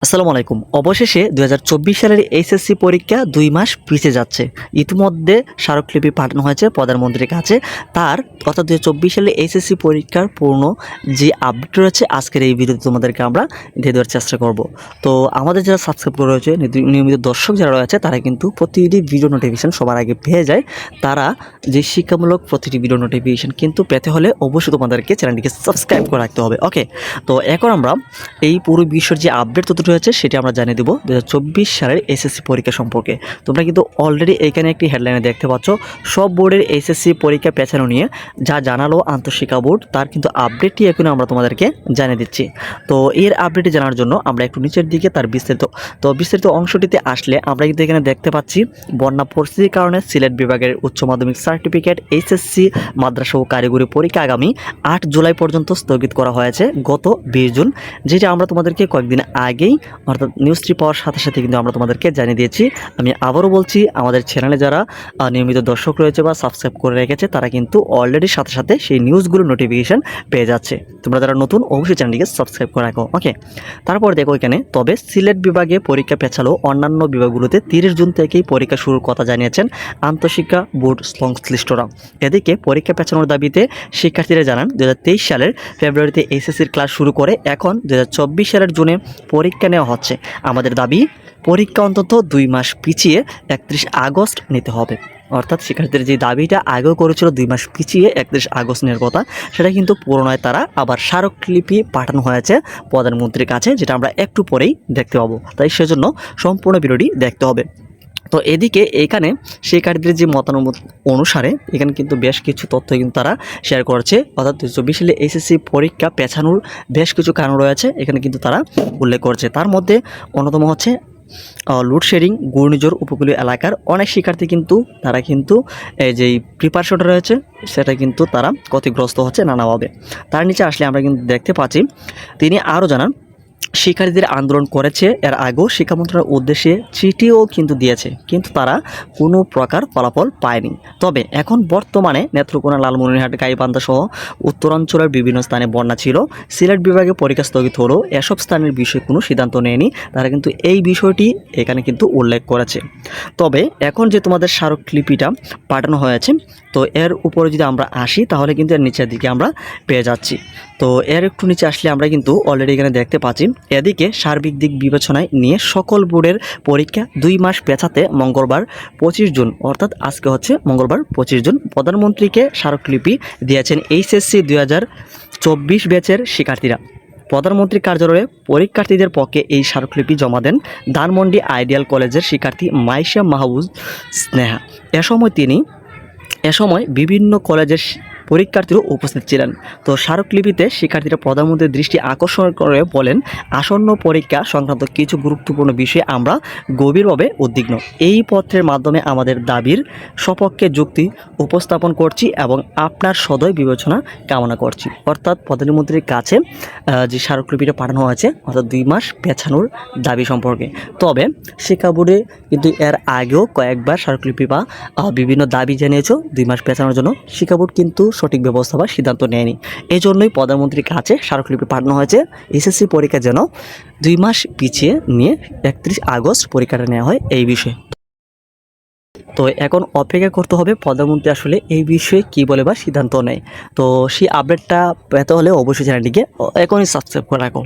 আসসালামু আলাইকুম। অবশেষে ২০২৪ সালের এইচএসসি পরীক্ষা ২ মাস পিছিয়ে যাচ্ছে। ইতিমধ্যে স্মারকলিপি পাঠানো হয়েছে প্রধানমন্ত্রীর কাছে। তার অর্থাৎ ২০২৪ সালের এইচএসসি পরীক্ষার পূর্ণ যে আপডেট রয়েছে আজকের এই ভিডিওতে তোমাদেরকে আমরা দিয়ে দেওয়ার চেষ্টা করব। তো আমাদের যারা সাবস্ক্রাইব করে রয়েছে নিয়মিত দর্শক যারা রয়েছে তারা কিন্তু প্রতিটি ভিডিও নোটিফিকেশান সবার আগে পেয়ে যায়। তারা যে শিক্ষামূলক প্রতিটি ভিডিও নোটিফিকেশান কিন্তু পেতে হলে অবশ্যই তোমাদেরকে চ্যানেলটিকে সাবস্ক্রাইব করে রাখতে হবে। ওকে, তো এখন আমরা এই পুরো বিশ্বের যে আপডেট তথ্য রয়েছে সেটা আমরা জানিয়ে দেবো ২০২৪ সালের এসএসসি পরীক্ষা সম্পর্কে। তোমরা কিন্তু অলরেডি এখানে একটি হেডলাইনে দেখতে পাচ্ছ, সব বোর্ডের এসএসসি পরীক্ষা পেছানো নিয়ে যা জানালো আন্তঃশিক্ষা বোর্ড তার কিন্তু আপডেটটি এখন আমরা তোমাদেরকে জানিয়ে দিচ্ছি। তো এর আপডেটটি জানার জন্য আমরা একটু নিচের দিকে তার বিস্তারিত অংশটিতে আসলে আমরা কিন্তু এখানে দেখতে পাচ্ছি বন্যা পরিস্থিতির কারণে সিলেট বিভাগের উচ্চ মাধ্যমিক সার্টিফিকেট এইচএসসি মাদ্রাসা ও কারিগরি পরীক্ষা আগামী ৮ জুলাই পর্যন্ত স্থগিত করা হয়েছে গত ২০ জুন, যেটা আমরা তোমাদেরকে কয়েকদিন আগেই অর্থাৎ নিউজটি পাওয়ার সাথে সাথে কিন্তু আমরা তোমাদেরকে জানিয়ে দিয়েছি। আমি আবারও বলছি, আমাদের চ্যানেলে যারা নিয়মিত দর্শক রয়েছে বা সাবস্ক্রাইব করে রেখেছে তারা কিন্তু অলরেডি সাথে সাথে সেই নিউজগুলো নোটিফিকেশান পেয়ে যাচ্ছে। তোমরা যারা নতুন অবশ্যই চ্যানেলটিকে সাবস্ক্রাইব করে রাখো। ওকে, তারপর দেখো এখানে, তবে সিলেট বিভাগে পরীক্ষা পেছালেও অন্যান্য বিভাগগুলোতে ৩০ জুন থেকেই পরীক্ষা শুরুর কথা জানিয়েছেন আন্তঃশিক্ষা বোর্ড সংশ্লিষ্টরা। এদিকে পরীক্ষা পেছানোর দাবিতে শিক্ষার্থীরা জানান ২০২৩ সালের ফেব্রুয়ারিতে এইচএসসির ক্লাস শুরু করে এখন ২০২৪ সালের জুনে পরীক্ষা নেওয়া হচ্ছে। আমাদের দাবি পরীক্ষা অন্তত ২ মাস পিছিয়ে ৩১ আগস্ট নিতে হবে। অর্থাৎ শিক্ষার্থীদের যে দাবিটা আগেও করেছিল ২ মাস পিছিয়ে ৩১ আগস্ট নেওয়ার কথা, সেটা কিন্তু পুনরায় তারা আবার স্মারকলিপি পাঠানো হয়েছে প্রধানমন্ত্রীর কাছে, যেটা আমরা একটু পরেই দেখতে পাবো। তাই সেজন্য সম্পূর্ণ ভিডিওটি দেখতে হবে। তো এদিকে এখানে শিক্ষার্থীদের যে মতামত অনুসারে এখানে কিন্তু বেশ কিছু তথ্য কিন্তু তারা শেয়ার করেছে। অর্থাৎ ২০২৪ সালে এসএসসি পরীক্ষা পেছানোর বেশ কিছু কারণ রয়েছে এখানে কিন্তু তারা উল্লেখ করেছে। তার মধ্যে অন্যতম হচ্ছে লোডশেডিং, ঘূর্ণিঝড় উপকূলীয় এলাকার অনেক শিক্ষার্থী কিন্তু তারা কিন্তু এই যেই প্রিপারেশনটা রয়েছে সেটা কিন্তু তারা ক্ষতিগ্রস্ত হচ্ছে নানাভাবে। তার নিচে আসলে আমরা কিন্তু দেখতে পাচ্ছি, তিনি আরও জানান শিক্ষার্থীদের আন্দোলন করেছে, এর আগেও শিক্ষা মন্ত্রণালয়ের উদ্দেশ্যে চিঠিও কিন্তু দিয়েছে, কিন্তু তারা কোনো প্রকার ফলাফল পায়নি। তবে এখন বর্তমানে নেত্রকোনা, লালমনিরহাট, গাইবান্ধা সহ উত্তরাঞ্চলের বিভিন্ন স্থানে বন্যা ছিল। সিলেট বিভাগে পরীক্ষা স্থগিত হলেও এসব স্থানের বিষয়ে কোনো সিদ্ধান্ত নেয়নি। তারা কিন্তু এই বিষয়টি এখানে কিন্তু উল্লেখ করেছে। তবে এখন যে তোমাদের স্মারকলিপিটা পাঠানো হয়েছে, তো এর উপরে যদি আমরা আসি তাহলে কিন্তু এর নিচের দিকে আমরা পেয়ে যাচ্ছি। তো এর একটু নিচে আসলে আমরা কিন্তু অলরেডি এখানে দেখতে পাচ্ছি, এদিকে সার্বিক দিক বিবেচনায় নিয়ে সকল বোর্ডের পরীক্ষা ২ মাস পেছাতে মঙ্গলবার ২৫ জুন, অর্থাৎ আজকে হচ্ছে মঙ্গলবার ২৫ জুন, প্রধানমন্ত্রীকে স্মারকলিপি দিয়েছেন এইচএসসি ২০২৪ ব্যাচের শিক্ষার্থীরা। প্রধানমন্ত্রীর কার্যালয়ে পরীক্ষার্থীদের পক্ষে এই স্মারকলিপি জমা দেন ধানমন্ডি আইডিয়াল কলেজের শিক্ষার্থী মাইশা মাহবুব স্নেহা। এ সময় বিভিন্ন কলেজের পরীক্ষার্থীরা উপস্থিত ছিলেন। তো স্মারকলিপিতে শিক্ষার্থীরা প্রধানমন্ত্রীর দৃষ্টি আকর্ষণ করে বলেন, আসন্ন পরীক্ষা সংক্রান্ত কিছু গুরুত্বপূর্ণ বিষয়ে আমরা গভীরভাবে উদ্বিগ্ন। এই পত্রের মাধ্যমে আমাদের দাবির সপক্ষে যুক্তি উপস্থাপন করছি এবং আপনার সদয় বিবেচনা কামনা করছি। অর্থাৎ প্রধানমন্ত্রীর কাছে যে স্মারকলিপিটা পাঠানো হয়েছে অর্থাৎ ২ মাস পেছানোর দাবি সম্পর্কে। তবে শিক্ষা বোর্ডে কিন্তু এর আগেও কয়েকবার স্মারকলিপি বা বিভিন্ন দাবি জানিয়েছে ২ মাস পেছানোর জন্য। শিক্ষা বোর্ড কিন্তু সঠিক ব্যবস্থা বা সিদ্ধান্ত নেয়নি। এই জন্যই প্রধানমন্ত্রীর কাছে স্মারকলিপি পাঠানো হয়েছে এসএসসি পরীক্ষা যেন ২ মাস পিছিয়ে নিয়ে ৩১ আগস্ট পরীক্ষাটা নেওয়া হয় এই বিষয়ে। তো এখন অপেক্ষা করতে হবে প্রধানমন্ত্রী আসলে এই বিষয়ে কী বলে বা সিদ্ধান্ত নেয়। তো সেই আপডেটটা পেতে হলে অবশ্যই চ্যানেলটিকে এখনই সাবস্ক্রাইব করে রাখো।